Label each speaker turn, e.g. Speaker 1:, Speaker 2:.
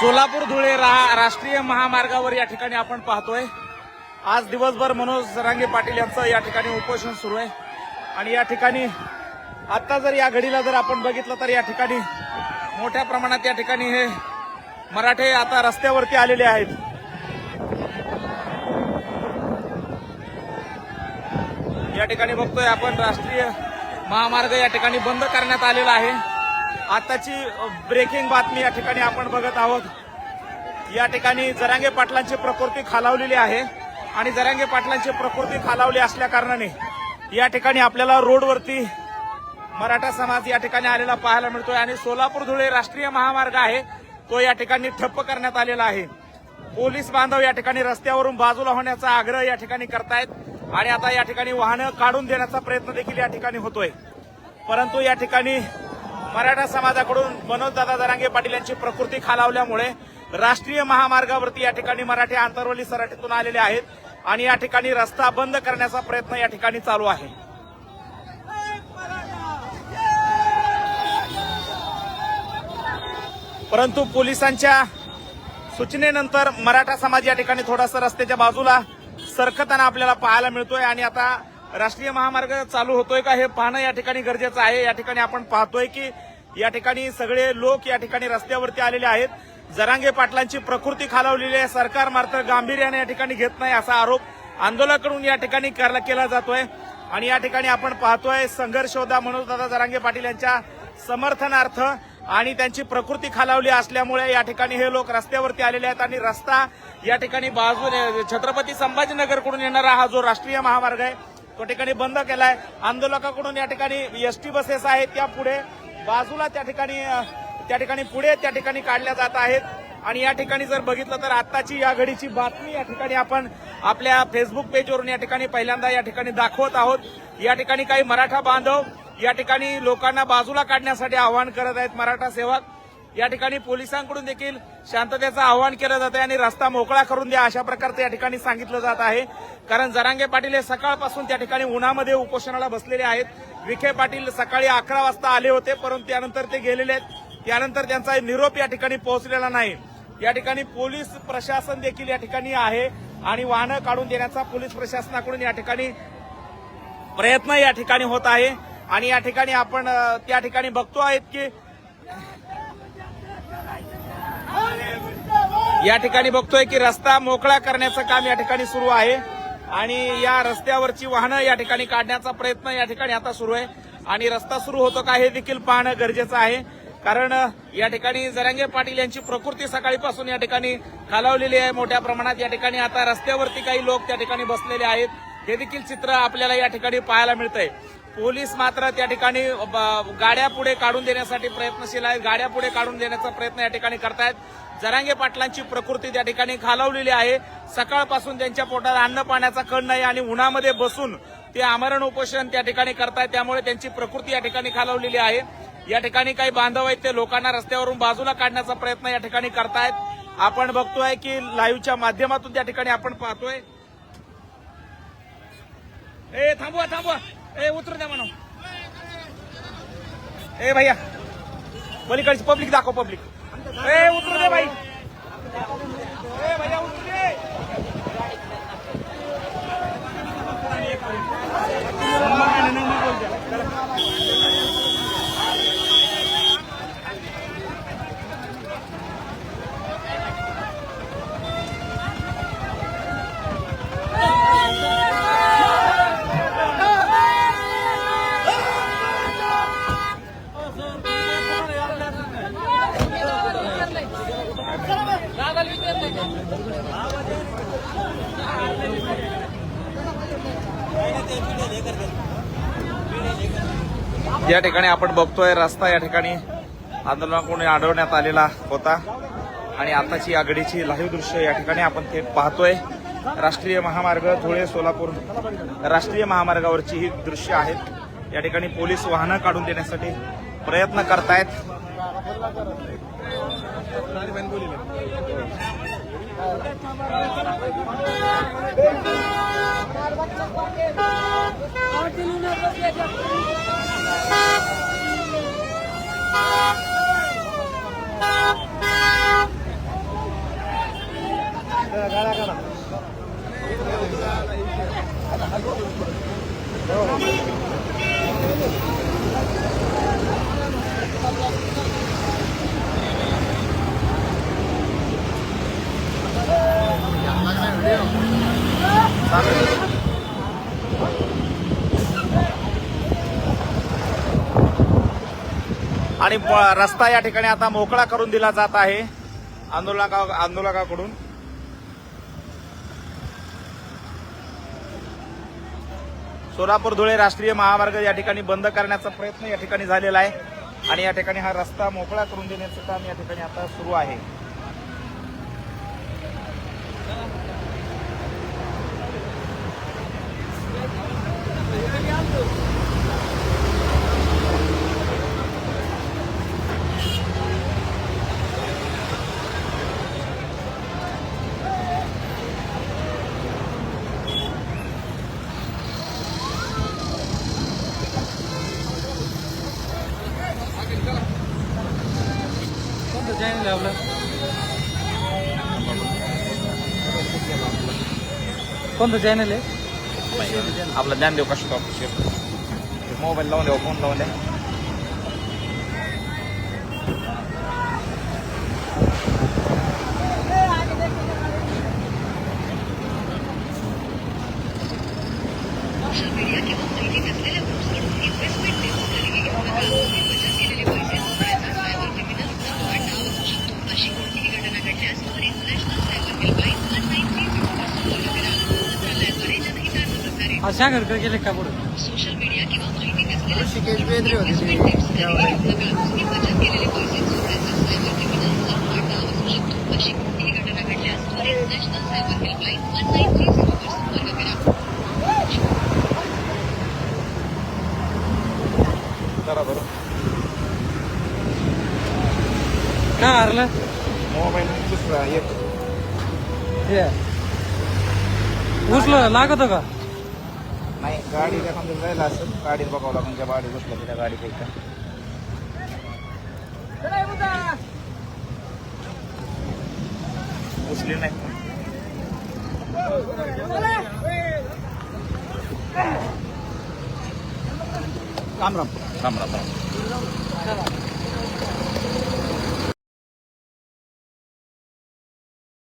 Speaker 1: सोलापूर धुळे राष्ट्रीय महामार्गावर या ठिकाणी आपण पाहतोय आज दिवसभर मनोज जरांगे पाटील यांचं या ठिकाणी उपोषण सुरू आहे आणि या ठिकाणी आता जर या घडीला जर आपण बघितलं तर या ठिकाणी मोठ्या प्रमाणात या ठिकाणी हे मराठे आता रस्त्यावरती आलेले आहेत। या ठिकाणी बघतोय आपण राष्ट्रीय महामार्ग या ठिकाणी बंद करण्यात आलेला आहे। आताची ब्रेकिंग बातमी या ठिकाणी आपण बघत आहोत। या ठिकाणी जरांगे पाटलांची प्रकृती खालावलेली आहे आणि जरांगे पाटलांची प्रकृती खालावली असल्या कारणाने या ठिकाणी आपल्याला रोडवरती मराठा समाज या ठिकाणी आलेला पाहायला मिळतोय आणि सोलापूर धुळे राष्ट्रीय महामार्ग आहे तो या ठिकाणी ठप्प करण्यात आलेला आहे। पोलीस बांधव या ठिकाणी रस्त्यावरून बाजूला होण्याचा आग्रह या ठिकाणी करतायत आणि आता या ठिकाणी वाहनं काढून देण्याचा प्रयत्न देखील या ठिकाणी होतोय, परंतु या ठिकाणी मराठा समाजाकडून मनोजदादा जरांगे पाटील यांची प्रकृती खालावल्यामुळे राष्ट्रीय महामार्गावरती या ठिकाणी मराठे आंतरवली सराटीतून आलेले आहेत आणि या ठिकाणी रस्ता बंद करण्याचा प्रयत्न या ठिकाणी चालू आहे। परंतु पोलिसांच्या सूचनेनंतर मराठा समाज या ठिकाणी थोडासा रस्त्याच्या बाजूला सरकताना आपल्याला पाहायला मिळतोय आणि आता राष्ट्रीय महामार्ग चालू होतोय का हे पाहणं या ठिकाणी गरजेचं आहे। या ठिकाणी आपण पाहतोय की या ठिकाणी सगळे लोक या ठिकाणी रस्त्यावरती आलेले आहेत। जरांगे पाटलांची प्रकृती खालावलेली आहे, सरकार मात्र गांभीर्याने या ठिकाणी घेत नाही असा आरोप आंदोलकांकडून या ठिकाणी केला जातोय आणि या ठिकाणी आपण पाहतोय संघर्ष होता मनोजदादा जरांगे पाटील यांच्या समर्थनार्थ आणि त्यांची प्रकृती खालावली असल्यामुळे या ठिकाणी हे लोक रस्त्यावरती आलेले आहेत आणि रस्ता या ठिकाणी बाजूने छत्रपती संभाजीनगरकडून येणारा हा जो राष्ट्रीय महामार्ग आहे तो ठिकाणी बंद केलाय। आंदोलकांकडून या ठिकाणी एसटी बसेस आहेत त्या पुढे बाजूला त्या ठिकाणी पुढे त्या ठिकाणी काढल्या जात आहेत आणि या ठिकाणी जर बघितलं तर आत्ताची या घडीची बातमी या ठिकाणी आपण आपल्या फेसबुक पेजवरून या ठिकाणी पहिल्यांदा या ठिकाणी दाखवत आहोत। या ठिकाणी काही मराठा बांधव या ठिकाणी लोकांना बाजूला काढण्यासाठी आवाहन करत आहेत। मराठा सेवक या ठिकाणी पोलिसांकडून देखील शांततेचं आवाहन केलं जात आहे आणि रस्ता मोकळा करून द्या अशा प्रकारचं या ठिकाणी सांगितलं जात आहे, कारण जरांगे पाटील हे सकाळपासून त्या ठिकाणी उन्हामध्ये उपोषणाला बसलेले आहेत। विखे पाटील सकाळी 11 वाजता आले होते परंतु त्यानंतर ते गेलेले आहेत, त्यानंतर त्यांचा निरोप या ठिकाणी पोहोचलेला नाही। या ठिकाणी पोलीस प्रशासन देखील या ठिकाणी आहे आणि वाहनं काढून देण्याचा पोलीस प्रशासनाकडून या ठिकाणी प्रयत्न या ठिकाणी होत आहे आणि या ठिकाणी आपण त्या ठिकाणी बघतो आहेत की या ठिकाणी बघतोय की रस्ता मोकळा करण्याचं काम या ठिकाणी सुरू आहे आणि या रस्त्यावरची वाहनं या ठिकाणी काढण्याचा प्रयत्न या ठिकाणी आता सुरू आहे आणि रस्ता सुरू होतो का हे देखील पाहणं गरजेचं आहे, कारण या ठिकाणी जरांगे पाटील यांची प्रकृती सकाळीपासून या ठिकाणी खालावलेली आहे मोठ्या प्रमाणात। या ठिकाणी आता रस्त्यावरती काही लोक त्या ठिकाणी बसलेले आहेत, हे देखील चित्र आपल्याला या ठिकाणी पाहायला मिळतंय। पोलीस मात्र त्या ठिकाणी गाड्या पुढे काढून देण्यासाठी प्रयत्नशील आहेत, गाड्या पुढे काढून देण्याचा प्रयत्न या ठिकाणी करतायत। जरांगे पाटलांची प्रकृती त्या ठिकाणी खालावलेली आहे, सकाळपासून त्यांच्या पोटात अन्न पाण्याचा कण नाही आणि उन्हामध्ये बसून ते आमरण उपोषण त्या ठिकाणी करतायत, त्यामुळे त्यांची प्रकृती या ठिकाणी खालावलेली आहे। या ठिकाणी काही बांधव आहेत ते लोकांना रस्त्यावरून बाजूला काढण्याचा प्रयत्न या ठिकाणी करतायत। आपण बघतोय की लाईव्हच्या माध्यमातून त्या ठिकाणी आपण पाहतोय थांबवा उतरू द्या म्हणून भैया पलीकडची पब्लिक दाखव, पब्लिक उतरू दे भाई, भैया उतरू दे। या ठिकाणी आपण बघतोय रस्ता या ठिकाणी आंदोलनाकडून अडवण्यात आलेला होता आणि आताची आघाडीची लाईव्ह दृश्य या ठिकाणी आपण थेट पाहतोय। राष्ट्रीय महामार्ग धुळे सोलापूर राष्ट्रीय महामार्गावरची ही दृश्य आहेत। या ठिकाणी पोलीस वाहनं काढून देण्यासाठी प्रयत्न करतायत। आणि रस्ता या ठिकाणी आता मोकळा करून दिला जात आहे आंदोलकाकडून. सोलापूर धुळे राष्ट्रीय महामार्ग या ठिकाणी बंद करण्याचा प्रयत्न या ठिकाणी झालेला आहे आणि या ठिकाणी हा रस्ता मोकळा करून देण्याचं काम या ठिकाणी आता सुरू आहे.
Speaker 2: चॅनल आहे आपलं? कोणतं चॅनल आहे
Speaker 1: आपलं ज्ञानदेव कष्ट ऑफिशियल. मोबाईल लावून द्या, फोन लावून द्या.
Speaker 2: शागरकडे गेले का पुढे?
Speaker 3: सोशल मीडिया किंवा माहिती नसलेल्या
Speaker 2: ऋषिकेश बेद्रे होते ते.
Speaker 3: ग्राहकांनी बचत केलेले पैसे चोरण्याचा सायबर क्रिमिनलचा हा डाव असू शकतो. अशी कोणतीही घटना घडल्यास त्वरित नॅशनल सायबर हेल्पलाईन 1930 वर संपर्क करा.
Speaker 1: जरा बरं
Speaker 2: का हरलं?
Speaker 1: मोबाईल दुसरा एक
Speaker 2: हे उचलं लागत का?
Speaker 1: नाही, गाडी एखाद्या जायला असेल, गाडीत बघावं लागून त्या गाडी बसल्या त्या गाडी पैसा उचली नाही. राम राम राम राम राम.